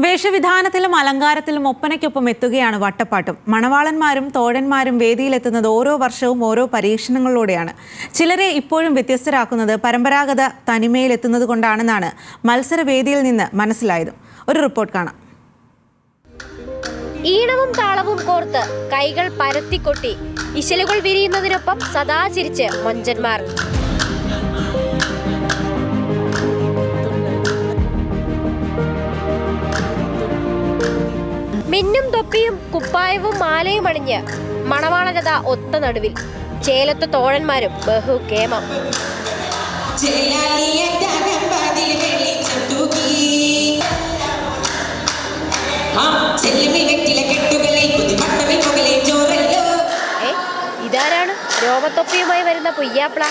വേഷവിധാനത്തിലും അലങ്കാരത്തിലും ഒപ്പനയ്ക്കൊപ്പം എത്തുകയാണ് വട്ടപ്പാട്ടും. മണവാളന്മാരും തോഴന്മാരും വേദിയിലെത്തുന്നത് ഓരോ വർഷവും ഓരോ പരീക്ഷണങ്ങളിലൂടെയാണ്. ചിലരെ ഇപ്പോഴും വ്യത്യസ്തരാക്കുന്നത് പരമ്പരാഗത തനിമയിലെത്തുന്നത് കൊണ്ടാണെന്നാണ് മത്സരവേദിയിൽ നിന്ന് മനസ്സിലായത്. ഒരു റിപ്പോർട്ട് കാണാം. ഈണവും താളവും കോർത്ത് കൈകൾ പരത്തിക്കൊട്ടി ഇശലുകൾ വിരിയുന്നതിനൊപ്പം സദാ ചിരിച്ച് മൊഞ്ചന്മാർ. മിന്നും തൊപ്പിയും കുപ്പായവും മാലയും അണിഞ്ഞ് മണവാളനത ഒത്ത നടുവിൽ ചേലത്ത് തോഴന്മാരും ബഹുകേമം. ഇതാരാണ് രോമത്തൊപ്പിയുമായി വരുന്ന പുയ്യാപ്ല?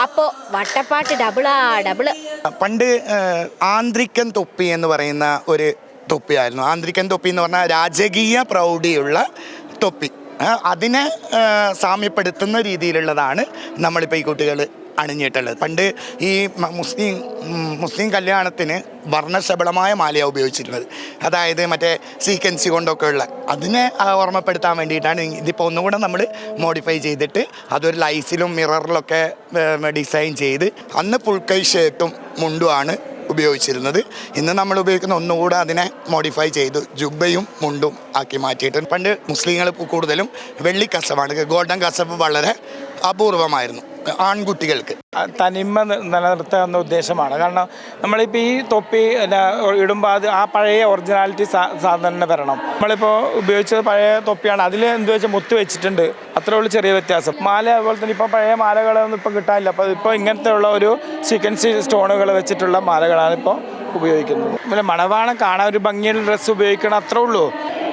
അപ്പോ വട്ടപ്പാട്ട് ഡബിളാ ഡബിള്. പണ്ട് ആന്ത്രിക്കൻ തൊപ്പി എന്ന് പറയുന്ന ഒരു തൊപ്പിയായിരുന്നു. ആന്ത്രിക്കൻ തൊപ്പി എന്ന് പറഞ്ഞാൽ രാജകീയ പ്രൗഢിയുള്ള തൊപ്പി. അതിനെ സാമ്യപ്പെടുത്തുന്ന രീതിയിലുള്ളതാണ് നമ്മളിപ്പോൾ ഈ കുട്ടികൾ അണിഞ്ഞിട്ടുള്ളത്. പണ്ട് ഈ മുസ്ലിം കല്യാണത്തിന് വർണ്ണശബളമായ മാലയാണ് ഉപയോഗിച്ചിരുന്നത്. അതായത് മറ്റേ സീക്വൻസി കൊണ്ടൊക്കെ ഉള്ള അതിനെ ഓർമ്മപ്പെടുത്താൻ വേണ്ടിയിട്ടാണ് ഇതിപ്പോൾ ഒന്നുകൂടെ നമ്മൾ മോഡിഫൈ ചെയ്തിട്ട് അതൊരു ലൈസിലും മിററിലൊക്കെ ഡിസൈൻ ചെയ്ത് അന്ന് ഫുൾ കൈ ഷർട്ടും മുണ്ടുമാണ് ഉപയോഗിച്ചിരുന്നത്. ഇന്ന് നമ്മൾ ഉപയോഗിക്കുന്ന ഒന്നുകൂടെ അതിനെ മോഡിഫൈ ചെയ്തു ജുബ്ബയും മുണ്ടും ആക്കി മാറ്റിയിട്ട്. പണ്ട് മുസ്ലിങ്ങൾ കൂടുതലും വെള്ളി കസവാണ്. ഗോൾഡൻ കസവ് വളരെ അപൂർവമായിരുന്നു ആൺകുട്ടികൾക്ക്. തനിമ നിലനിർത്തുക എന്ന ഉദ്ദേശമാണ്. കാരണം നമ്മളിപ്പോൾ ഈ തൊപ്പി ഇടുമ്പോൾ അത് ആ പഴയ ഒറിജിനാലിറ്റി സാധനം വരണം. നമ്മളിപ്പോൾ ഉപയോഗിച്ചത് പഴയ തൊപ്പിയാണ്. അതിൽ എന്ത് വെച്ചാൽ മുത്ത് വെച്ചിട്ടുണ്ട്, അത്രേ ഉള്ളൂ ചെറിയ വ്യത്യാസം. മാല അതുപോലെ തന്നെ ഇപ്പോൾ പഴയ മാലകളൊന്നും ഇപ്പം കിട്ടാനില്ല. അപ്പോൾ ഇപ്പോൾ ഇങ്ങനത്തെ ഉള്ള ഒരു സീക്വൻസി സ്റ്റോണുകൾ വെച്ചിട്ടുള്ള മാലകളാണ് ഇപ്പോൾ ഉപയോഗിക്കുന്നത്. പിന്നെ മണവാളം കാണാൻ ഒരു ഭംഗിയുള്ള ഡ്രസ്സ് ഉപയോഗിക്കണം, അത്രേ ഉള്ളൂ.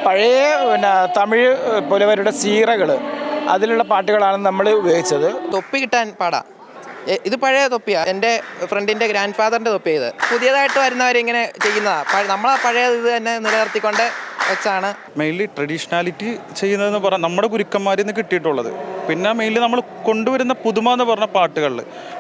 പഴയ തമിഴ് പുലവരുടെ സീറകൾ അതിലുള്ള പാട്ടുകളാണ് നമ്മൾ ഉപയോഗിച്ചത്. തൊപ്പി കിട്ടാൻ പാടാ. ഇത് പഴയ തൊപ്പിയാണ്. എൻ്റെ ഫ്രണ്ടിൻ്റെ ഗ്രാൻഡ് ഫാദറിൻ്റെ തൊപ്പി. ഇത് പുതിയതായിട്ട് വരുന്നവരിങ്ങനെ ചെയ്യുന്നതാണ്. നമ്മളാ പഴയ ഇത് തന്നെ നിലനിർത്തിക്കൊണ്ട് വെച്ചാണ് മെയിൻലി ട്രഡീഷണാലിറ്റി ചെയ്യുന്നതെന്ന് പറഞ്ഞാൽ നമ്മുടെ ഗുരുക്കന്മാരിൽ നിന്ന് കിട്ടിയിട്ടുള്ളത്. പിന്നെ മെയിൻലി നമ്മൾ കൊണ്ടുവരുന്ന പുതുമ എന്ന് പറഞ്ഞ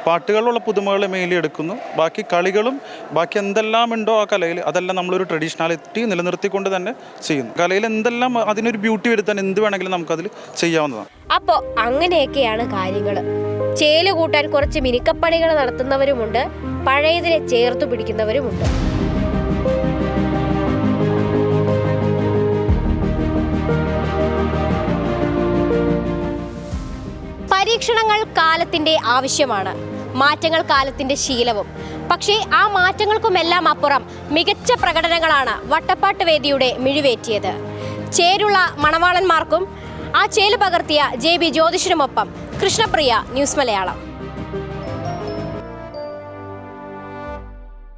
പാട്ടുകളിലുള്ള പുതുമകൾ മെയിൻലി എടുക്കുന്നു. ബാക്കി കളികളും ബാക്കി എന്തെല്ലാം ഉണ്ടോ ആ കലയിൽ അതെല്ലാം നമ്മളൊരു ട്രഡീഷണാലിറ്റി നിലനിർത്തിക്കൊണ്ട് തന്നെ ചെയ്യുന്നു. കലയിൽ എന്തെല്ലാം അതിനൊരു ബ്യൂട്ടി വരുത്താൻ എന്ത് വേണമെങ്കിലും നമുക്കതിൽ ചെയ്യാവുന്നതാണ്. അപ്പോൾ അങ്ങനെയൊക്കെയാണ് കാര്യങ്ങൾ. ചേല് കൂട്ടാൻ കുറച്ച് മിനുക്കപ്പണികൾ നടത്തുന്നവരുമുണ്ട്, പഴയതിനെ ചേർത്തു പിടിക്കുന്നവരുമുണ്ട്. പരീക്ഷണങ്ങൾ കാലത്തിന്റെ ആവശ്യമാണ്, മാറ്റങ്ങൾ കാലത്തിന്റെ ശീലവും. പക്ഷേ ആ മാറ്റങ്ങൾക്കുമെല്ലാം അപ്പുറം മികച്ച പ്രകടനങ്ങളാണ് വട്ടപ്പാട്ട് വേദിയുടെ മിഴിവേറ്റിയത്. ചേരുള്ള മണവാളന്മാർക്കും ആ ചേല് പകർത്തിയ JB ജ്യോതിഷിനുമൊപ്പം കൃഷ്ണപ്രിയ, ന്യൂസ് മലയാളം.